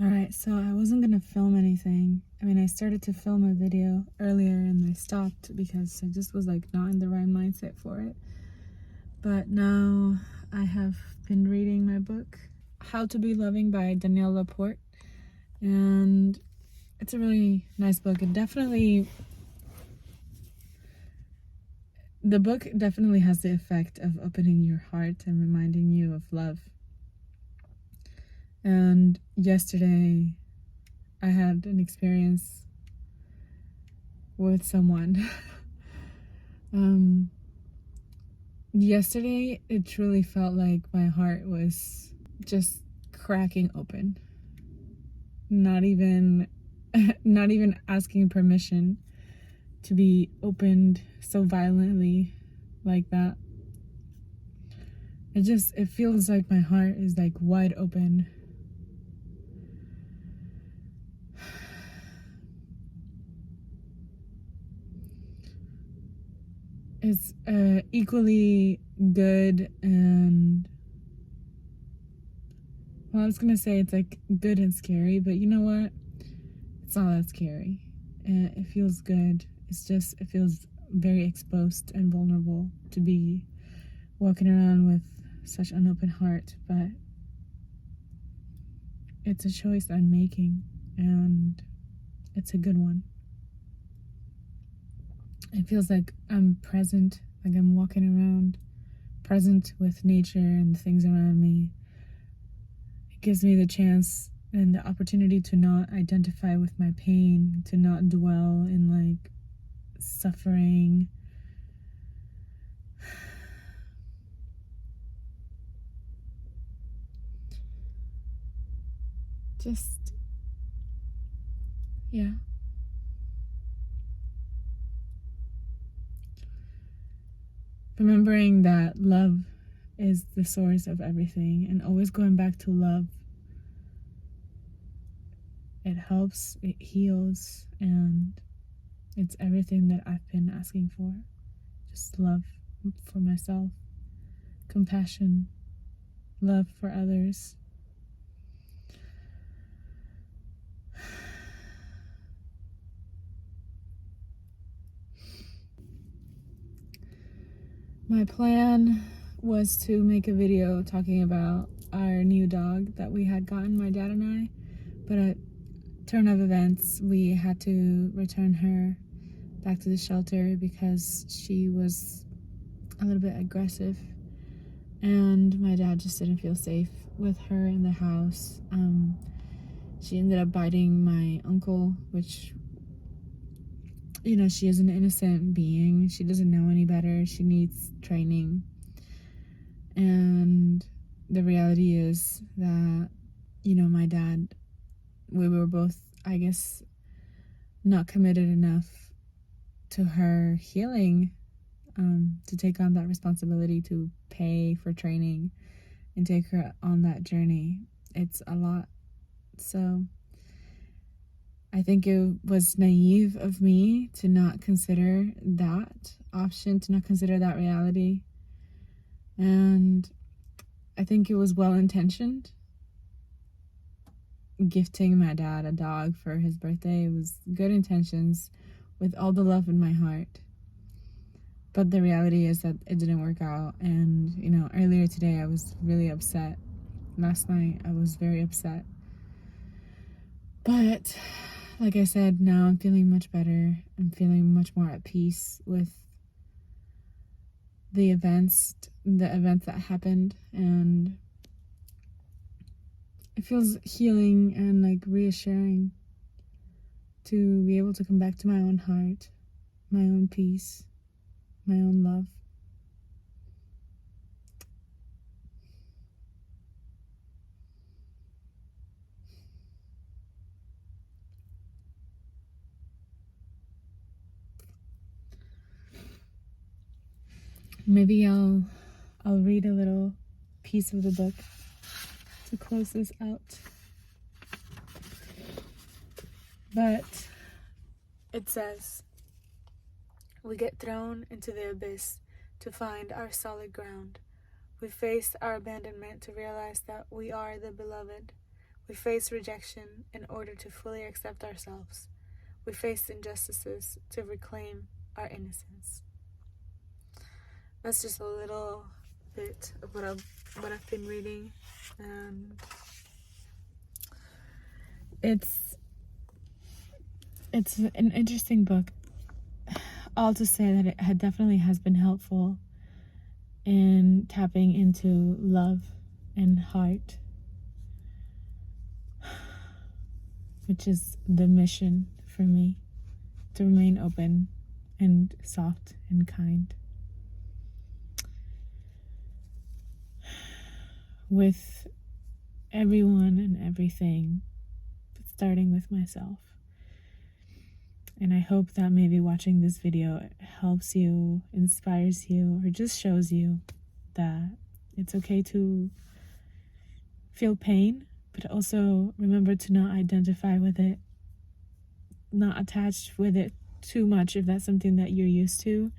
Alright, so I wasn't gonna film anything. I mean, I started to film a video earlier and I stopped because I just was like not in the right mindset for it. But now I have been reading my book, How to Be Loving by Danielle Laporte. And it's a really nice book. The book definitely has the effect of opening your heart and reminding you of love. And yesterday I had an experience with someone. Yesterday it truly felt like my heart was just cracking open. Not even asking permission to be opened so violently like that. It feels like my heart is like wide open. It's equally good and, well, I was gonna say it's like good and scary, but you know what? It's not that scary. It feels good. It feels very exposed and vulnerable to be walking around with such an open heart, but it's a choice I'm making and it's a good one. It feels like I'm present, like I'm walking around, present with nature and the things around me. It gives me the chance and the opportunity to not identify with my pain, to not dwell in like suffering. Just, yeah. Remembering that love is the source of everything and always going back to love. It helps, it heals, and it's everything that I've been asking for. Just love for myself, compassion, love for others. My plan was to make a video talking about our new dog that we had gotten, my dad and I, but at turn of events, we had to return her back to the shelter because she was a little bit aggressive and my dad just didn't feel safe with her in the house. She ended up biting my uncle, which, you know, she is an innocent being. She doesn't know any better. She needs training. And the reality is that, you know, my dad, we were both, I guess, not committed enough to her healing to take on that responsibility to pay for training and take her on that journey. It's a lot. So I think it was naive of me to not consider that option, to not consider that reality. And I think it was well-intentioned. Gifting my dad a dog for his birthday was good intentions with all the love in my heart. But the reality is that it didn't work out. And, you know, earlier today I was really upset. Last night I was very upset. But like I said, now I'm feeling much better. I'm feeling much more at peace with the events that happened, and it feels healing and like reassuring to be able to come back to my own heart, my own peace, my own love. Maybe I'll read a little piece of the book to close this out. But it says, we get thrown into the abyss to find our solid ground. We face our abandonment to realize that we are the beloved. We face rejection in order to fully accept ourselves. We face injustices to reclaim our innocence. That's just a little bit of what I've been reading, and it's an interesting book. All to say that it definitely has been helpful in tapping into love and heart, which is the mission for me, to remain open and soft and kind with everyone and everything, but starting with myself. And I hope that maybe watching this video helps you, inspires you, or just shows you that it's okay to feel pain, but also remember to not identify with it, not attached with it too much if that's something that you're used to,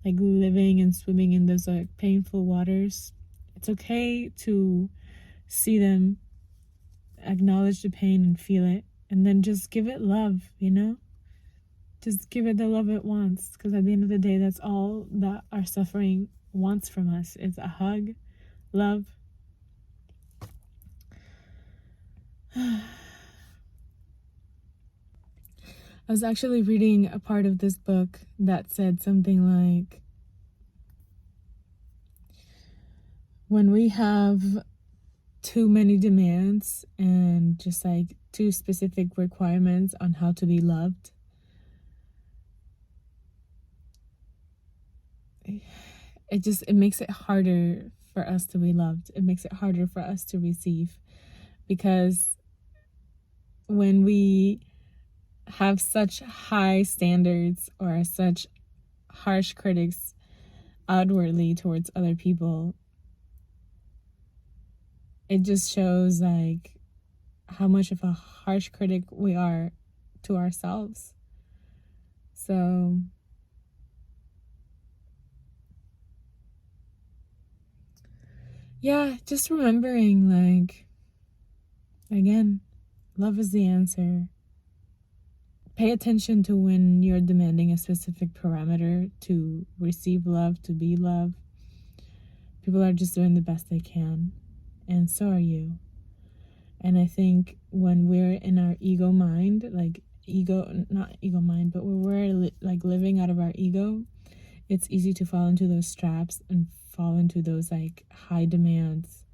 like living and swimming in those like painful waters. It's okay to see them, acknowledge the pain and feel it, and then just give it love, you know? Just give it the love it wants, because at the end of the day, that's all that our suffering wants from us. It's a hug, love. I was actually reading a part of this book that said something like, when we have too many demands and just like too specific requirements on how to be loved, it makes it harder for us to be loved. It makes it harder for us to receive, because when we have such high standards or such harsh critics outwardly towards other people, it just shows like how much of a harsh critic we are to ourselves. So yeah, just remembering, like, again, love is the answer. Pay attention to when you're demanding a specific parameter to receive love, to be loved. People are just doing the best they can, and so are you. And I think when we're in our ego mind, like not ego mind, but when we're like living out of our ego, it's easy to fall into those traps and fall into those like high demands,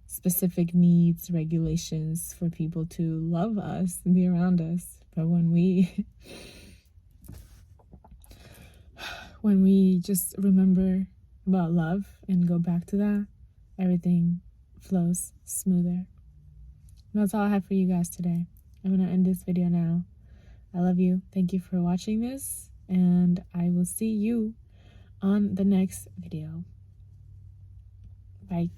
specific needs, regulations for people to love us and be around us. But when we just remember about love and go back to that, everything flows smoother. And that's all I have for you guys today. I'm going to end this video now. I love you. Thank you for watching this, and I will see you on the next video. Bye.